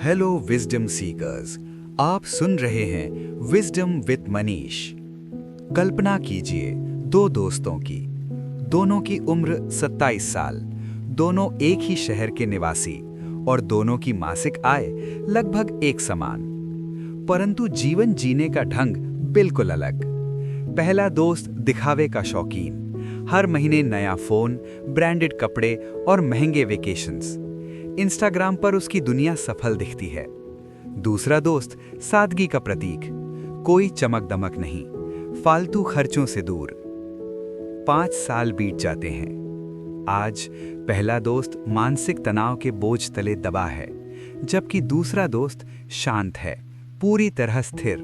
Hello wisdom seekers, आप सुन रहे हैं विजडम विद मनीष। कल्पना कीजिए दो दोस्तों की। दोनों की उम्र 27 साल, दोनों एक ही शहर के निवासी और दोनों की मासिक आय लगभग एक समान, परंतु जीवन जीने का ढंग बिल्कुल अलग। पहला दोस्त दिखावे का शौकीन, हर महीने नया फोन, ब्रांडेड कपड़े और महंगे वेकेशंस। इंस्टाग्राम पर उसकी दुनिया सफल दिखती है। दूसरा दोस्त सादगी का प्रतीक, कोई चमक दमक नहीं, फालतू खर्चों से दूर। 5 साल बीत जाते हैं। आज पहला दोस्त मानसिक तनाव के बोझ तले दबा है, जबकि दूसरा दोस्त शांत है, पूरी तरह स्थिर।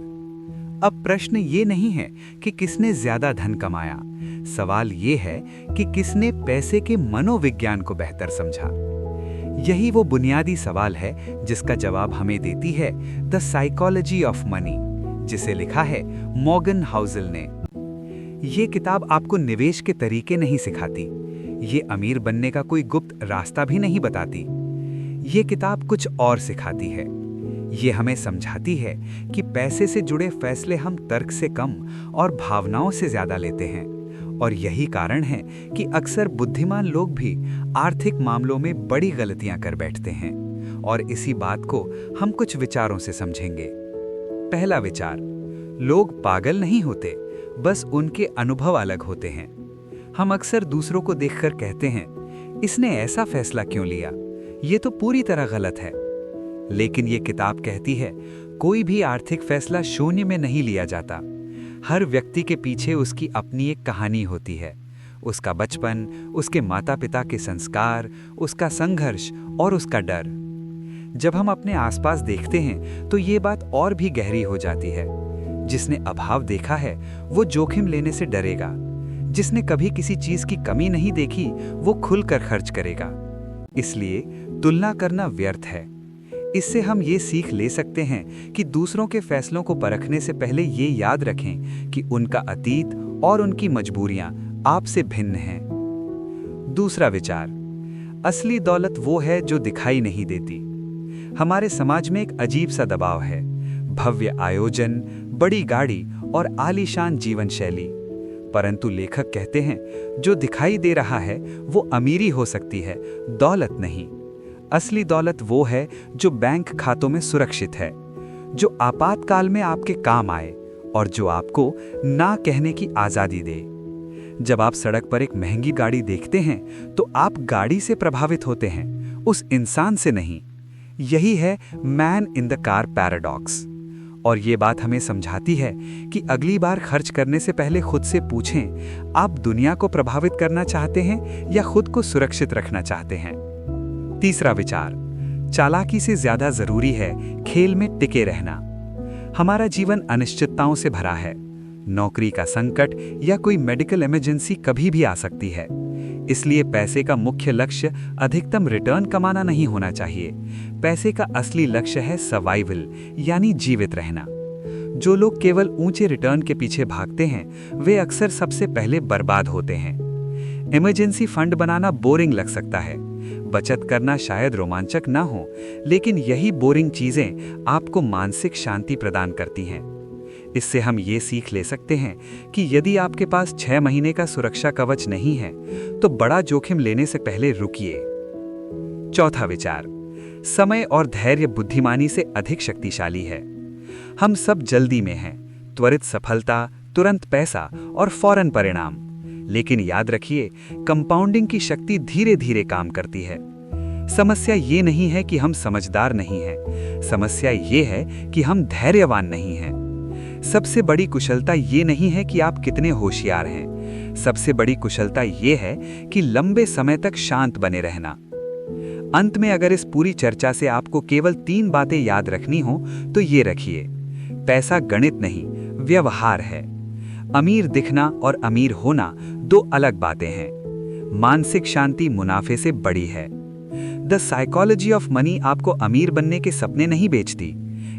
अब प्रश्न ये नहीं है कि किसने ज्यादा धन कमाया, सवाल ये है कि किसने पैसे के मनोविज्ञान को बेहतर समझा। यही वो बुनियादी सवाल है जिसका जवाब हमें देती है द साइकोलॉजी ऑफ मनी, जिसे लिखा है मॉर्गन हाउसेल ने। ये किताब आपको निवेश के तरीके नहीं सिखाती, ये अमीर बनने का कोई गुप्त रास्ता भी नहीं बताती। ये किताब कुछ और सिखाती है। ये हमें समझाती है कि पैसे से जुड़े फैसले हम तर्क से कम और भावनाओं से ज्यादा लेते हैं, और यही कारण है कि अक्सर बुद्धिमान लोग भी आर्थिक मामलों में बड़ी गलतियां कर बैठते हैं। और इसी बात को हम कुछ विचारों से समझेंगे। पहला विचार, लोग पागल नहीं होते, बस उनके अनुभव अलग होते हैं। हम अक्सर दूसरों को देखकर कहते हैं, इसने ऐसा फैसला क्यों लिया, ये तो पूरी तरह गलत है। लेकिन ये किताब कहती है, कोई भी आर्थिक फैसला शून्य में नहीं लिया जाता। हर व्यक्ति के पीछे उसकी अपनी एक कहानी होती है, उसका बचपन, उसके माता पिता के संस्कार, उसका संघर्ष और उसका डर। जब हम अपने आसपास देखते हैं तो ये बात और भी गहरी हो जाती है। जिसने अभाव देखा है वो जोखिम लेने से डरेगा, जिसने कभी किसी चीज की कमी नहीं देखी वो खुलकर खर्च करेगा। इसलिए तुलना करना व्यर्थ है। इससे हम ये सीख ले सकते हैं कि दूसरों के फैसलों को परखने से पहले ये याद रखें कि उनका अतीत और उनकी मजबूरियां आपसे भिन्न हैं। दूसरा विचार, असली दौलत वो है जो दिखाई नहीं देती। हमारे समाज में एक अजीब सा दबाव है, भव्य आयोजन, बड़ी गाड़ी और आलीशान जीवन शैली। परंतु लेखक कहते हैं, जो दिखाई दे रहा है वो अमीरी हो सकती है, दौलत नहीं। असली दौलत वो है जो बैंक खातों में सुरक्षित है, जो आपातकाल में आपके काम आए और जो आपको ना कहने की आजादी दे। जब आप सड़क पर एक महंगी गाड़ी देखते हैं तो आप गाड़ी से प्रभावित होते हैं, उस इंसान से नहीं। यही है man in the car paradox. और ये बात हमें समझाती है कि अगली बार खर्च करने से पहले खुद से पूछें, आप दुनिया को प्रभावित करना चाहते हैं या खुद को सुरक्षित रखना चाहते हैं। तीसरा विचार, चालाकी से ज्यादा जरूरी है खेल में टिके रहना। हमारा जीवन अनिश्चितताओं से भरा है। नौकरी का संकट या कोई मेडिकल इमरजेंसी कभी भी आ सकती है। इसलिए पैसे का मुख्य लक्ष्य अधिकतम रिटर्न कमाना नहीं होना चाहिए। पैसे का असली लक्ष्य है सर्वाइवल, यानी जीवित रहना। जो लोग केवल ऊंचे रिटर्न के पीछे भागते हैं वे अक्सर सबसे पहले बर्बाद होते हैं। इमरजेंसी फंड बनाना बोरिंग लग सकता है, बचत करना शायद रोमांचक ना हो, लेकिन यही बोरिंग चीजें आपको मानसिक शांति प्रदान करती हैं। इससे हम ये सीख ले सकते हैं कि यदि आपके पास 6 महीने का सुरक्षा कवच नहीं है तो बड़ा जोखिम लेने से पहले रुकिए। चौथा विचार, समय और धैर्य बुद्धिमानी से अधिक शक्तिशाली है। हम सब जल्दी में हैं, त्वरित सफलता, तुरंत पैसा और फौरन परिणाम। लेकिन याद रखिए, कंपाउंडिंग की शक्ति धीरे धीरे काम करती है। समस्या ये नहीं है कि हम समझदार नहीं हैं, समस्या ये है कि हम धैर्यवान नहीं हैं। सबसे बड़ी कुशलता ये नहीं है कि आप कितने होशियार हैं, सबसे बड़ी कुशलता ये है कि लंबे समय तक शांत बने रहना। अंत में अगर इस पूरी चर्चा से आपको केवल 3 बातें याद रखनी हो तो ये रखिए, पैसा गणित नहीं, व्यवहार है। अमीर दिखना और अमीर होना 2 अलग बातें हैं। मानसिक शांति मुनाफे से बड़ी है। द साइकोलॉजी ऑफ मनी आपको अमीर बनने के सपने नहीं बेचती,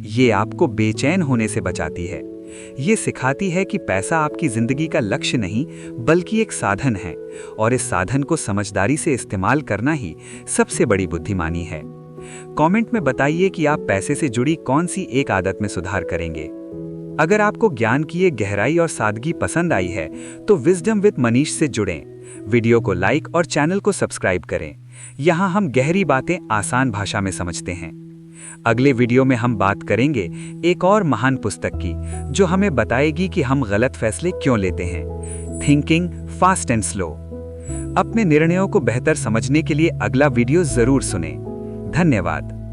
ये आपको बेचैन होने से बचाती है। ये सिखाती है कि पैसा आपकी जिंदगी का लक्ष्य नहीं बल्कि एक साधन है, और इस साधन को समझदारी से इस्तेमाल करना ही सबसे बड़ी बुद्धिमानी है। कमेंट में बताइए कि आप पैसे से जुड़ी कौन सी एक आदत में सुधार करेंगे। अगर आपको ज्ञान की ये गहराई और सादगी पसंद आई है तो विजडम विद मनीष से जुड़ें। वीडियो को लाइक और चैनल को सब्सक्राइब करें। यहाँ हम गहरी बातें आसान भाषा में समझते हैं। अगले वीडियो में हम बात करेंगे एक और महान पुस्तक की, जो हमें बताएगी कि हम गलत फैसले क्यों लेते हैं। Thinking fast and slow. अपने निर्णयों को बेहतर समझने के लिए अगला वीडियो जरूर सुनें। धन्यवाद।